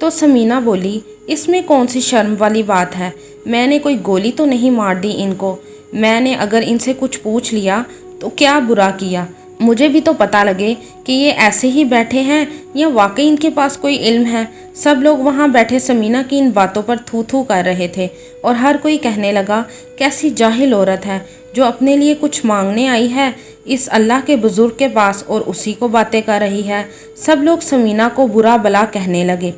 تو سمینہ بولی اس میں کون سی شرم والی بات ہے، میں نے کوئی گولی تو نہیں مار دی ان کو، میں نے اگر ان سے کچھ پوچھ لیا تو کیا برا کیا، مجھے بھی تو پتہ لگے کہ یہ ایسے ہی بیٹھے ہیں یا واقعی ان کے پاس کوئی علم ہے۔ سب لوگ وہاں بیٹھے سمینہ کی ان باتوں پر تھو تھو کر رہے تھے اور ہر کوئی کہنے لگا کیسی جاہل عورت ہے جو اپنے لیے کچھ مانگنے آئی ہے اس اللہ کے بزرگ کے پاس اور اسی کو باتیں کر رہی ہے۔ سب لوگ سمینہ کو برا بلا کہنے لگے۔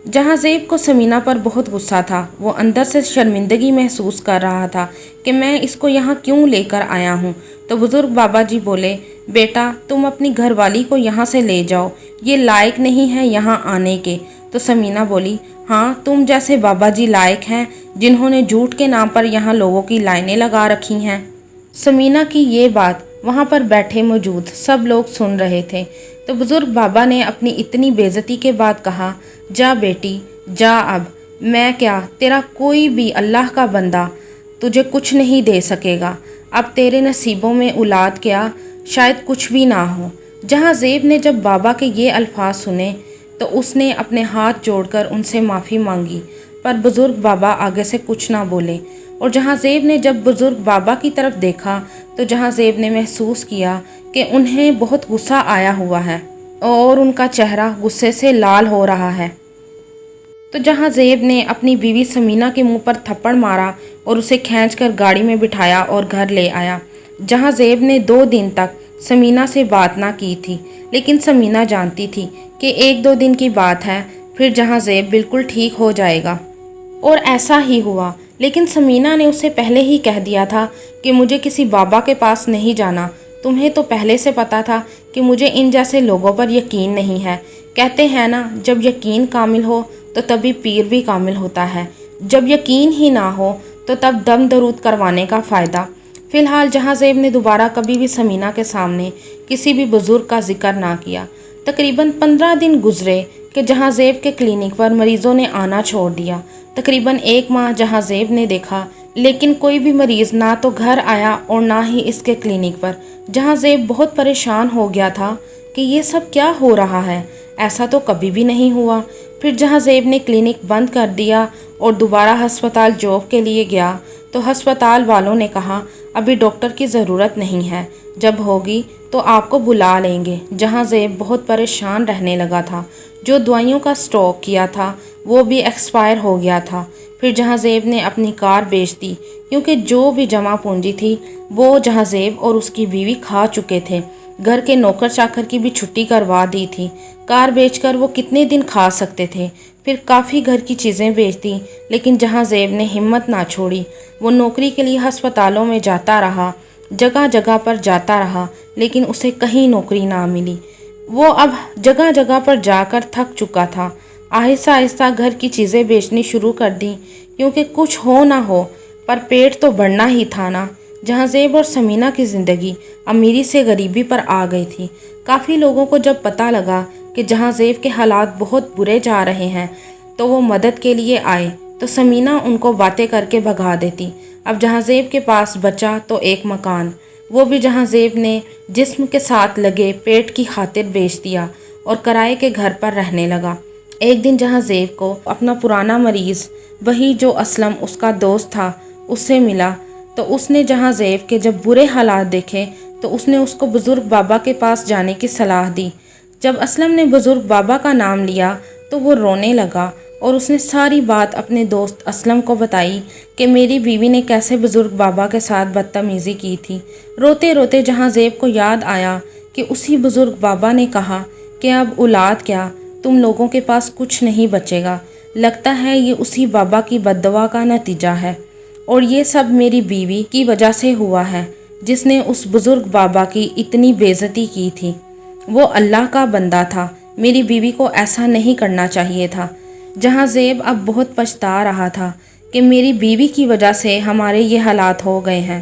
جہاں زیب کو سمینہ پر بہت غصہ تھا، وہ اندر سے شرمندگی محسوس کر رہا تھا کہ میں اس کو یہاں کیوں لے کر آیا ہوں۔ تو بزرگ بابا جی بولے بیٹا تم اپنی گھر والی کو یہاں سے لے جاؤ، یہ لائق نہیں ہے یہاں آنے کے۔ تو سمینہ بولی ہاں تم جیسے بابا جی لائق ہیں جنہوں نے جھوٹ کے نام پر یہاں لوگوں کی لائنیں لگا رکھی ہیں۔ سمینہ کی یہ بات وہاں پر بیٹھے موجود سب لوگ سن رہے تھے۔ تو بزرگ بابا نے اپنی اتنی بے عزتی کے بعد کہا جا بیٹی جا، اب میں کیا تیرا کوئی بھی اللہ کا بندہ تجھے کچھ نہیں دے سکے گا، اب تیرے نصیبوں میں اولاد کیا شاید کچھ بھی نہ ہو۔ جہاں زیب نے جب بابا کے یہ الفاظ سنے تو اس نے اپنے ہاتھ جوڑ کر ان سے معافی مانگی، پر بزرگ بابا آگے سے کچھ نہ بولے۔ اور جہاں زیب نے جب بزرگ بابا کی طرف دیکھا تو جہاں زیب نے محسوس کیا کہ انہیں بہت غصہ آیا ہوا ہے اور ان کا چہرہ غصے سے لال ہو رہا ہے۔ تو جہاں زیب نے اپنی بیوی سمینہ کے منہ پر تھپڑ مارا اور اسے کھینچ کر گاڑی میں بٹھایا اور گھر لے آیا۔ جہاں زیب نے 2 دن تک سمینہ سے بات نہ کی تھی، لیکن سمینہ جانتی تھی کہ 1-2 دن کی بات ہے، پھر جہاں زیب بالکل ٹھیک ہو جائے گا۔ اور ایسا ہی ہوا، لیکن سمینہ نے اسے پہلے ہی کہہ دیا تھا کہ مجھے کسی بابا کے پاس نہیں جانا، تمہیں تو پہلے سے پتا تھا کہ مجھے ان جیسے لوگوں پر یقین نہیں ہے۔ کہتے ہیں نا جب یقین کامل ہو تو تبھی پیر بھی کامل ہوتا ہے، جب یقین ہی نہ ہو تو تب دم درود کروانے کا فائدہ۔ فی الحال جہاں زیب نے دوبارہ کبھی بھی سمینہ کے سامنے کسی بھی بزرگ کا ذکر نہ کیا۔ تقریباً 15 دن گزرے کہ جہاں زیب کے کلینک پر مریضوں نے آنا چھوڑ دیا۔ تقریباً 1 ماہ جہاں زیب نے دیکھا لیکن کوئی بھی مریض نہ تو گھر آیا اور نہ ہی اس کے کلینک پر۔ جہاں زیب بہت پریشان ہو گیا تھا کہ یہ سب کیا ہو رہا ہے، ایسا تو کبھی بھی نہیں ہوا۔ پھر جہاں زیب نے کلینک بند کر دیا اور دوبارہ ہسپتال جاب کے لیے گیا تو ہسپتال والوں نے کہا ابھی ڈاکٹر کی ضرورت نہیں ہے، جب ہوگی تو آپ کو بلا لیں گے۔ جہاں زیب بہت پریشان رہنے لگا تھا، جو دوائیوں کا سٹاک کیا تھا وہ بھی ایکسپائر ہو گیا تھا۔ پھر جہاں زیب نے اپنی کار بیچ دی کیونکہ جو بھی جمع پونجی تھی وہ جہاں زیب اور اس کی بیوی کھا چکے تھے۔ گھر کے نوکر چاکر کی بھی چھٹی کروا دی تھی، کار بیچ کر وہ کتنے دن کھا سکتے تھے۔ پھر کافی گھر کی چیزیں بیچ دی، لیکن جہاں زیب نے ہمت نہ چھوڑی، وہ نوکری کے لیے ہسپتالوں میں جاتا رہا، جگہ جگہ پر جاتا رہا، لیکن اسے کہیں نوکری نہ ملی۔ وہ اب جگہ جگہ پر جا کر تھک چکا تھا۔ آہستہ آہستہ گھر کی چیزیں بیچنی شروع کر دیں کیونکہ کچھ ہو نہ ہو پر پیٹ تو بڑھنا ہی تھا نا۔ جہاں زیب اور سمینہ کی زندگی امیری سے غریبی پر آ گئی تھی۔ کافی لوگوں کو جب پتہ لگا کہ جہاں زیب کے حالات بہت برے جا رہے ہیں تو وہ مدد کے لیے آئے تو سمینہ ان کو باتیں کر کے بھگا دیتی۔ اب جہاں زیب کے پاس بچا تو ایک مکان، وہ بھی جہاں زیب نے جسم کے ساتھ لگے پیٹ کی خاطر بیچ دیا اور کرائے کے گھر پر رہنے لگا۔ ایک دن جہاں زیب کو اپنا پرانا مریض، وہی جو اسلم اس کا دوست تھا، اس سے ملا تو اس نے جہاں زیب کے جب برے حالات دیکھے تو اس نے اس کو بزرگ بابا کے پاس جانے کی صلاح دی۔ جب اسلم نے بزرگ بابا کا نام لیا تو وہ رونے لگا اور اس نے ساری بات اپنے دوست اسلم کو بتائی کہ میری بیوی نے کیسے بزرگ بابا کے ساتھ بدتمیزی کی تھی۔ روتے روتے جہاں زیب کو یاد آیا کہ اسی بزرگ بابا نے کہا کہ اب اولاد کیا، تم لوگوں کے پاس کچھ نہیں بچے گا، لگتا ہے یہ اسی بابا کی بد دعا کا نتیجہ ہے، اور یہ سب میری بیوی کی وجہ سے ہوا ہے جس نے اس بزرگ بابا کی اتنی بے عزتی کی تھی۔ وہ اللہ کا بندہ تھا، میری بیوی کو ایسا نہیں کرنا چاہیے تھا۔ جہاں زیب اب بہت پچھتا رہا تھا کہ میری بیوی کی وجہ سے ہمارے یہ حالات ہو گئے ہیں۔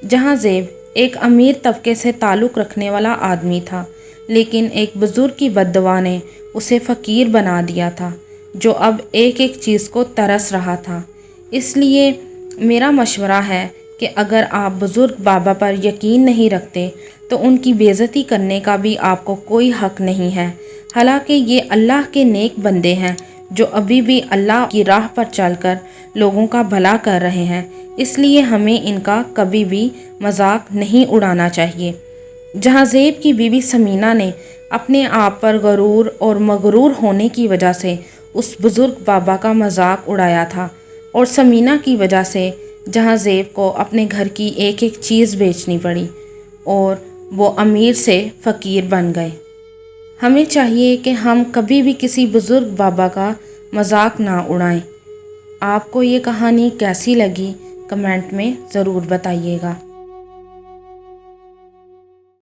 جہاں زیب ایک امیر طبقے سے تعلق رکھنے والا آدمی تھا، لیکن ایک بزرگ کی بد دعا نے اسے فقیر بنا دیا تھا جو اب ایک ایک چیز کو ترس رہا تھا۔ اس لیے میرا مشورہ ہے کہ اگر آپ بزرگ بابا پر یقین نہیں رکھتے تو ان کی بے عزتی کرنے کا بھی آپ کو کوئی حق نہیں ہے، حالانکہ یہ اللہ کے نیک بندے ہیں جو ابھی بھی اللہ کی راہ پر چل کر لوگوں کا بھلا کر رہے ہیں، اس لیے ہمیں ان کا کبھی بھی مذاق نہیں اڑانا چاہیے۔ جہاں زیب کی بیوی سمینہ نے اپنے آپ پر غرور اور مغرور ہونے کی وجہ سے اس بزرگ بابا کا مذاق اڑایا تھا، اور سمینہ کی وجہ سے جہاں زیب کو اپنے گھر کی ایک ایک چیز بیچنی پڑی اور وہ امیر سے فقیر بن گئے۔ ہمیں چاہیے کہ ہم کبھی بھی کسی بزرگ بابا کا مذاق نہ اڑائیں۔ آپ کو یہ کہانی کیسی لگی کمنٹ میں ضرور بتائیے گا۔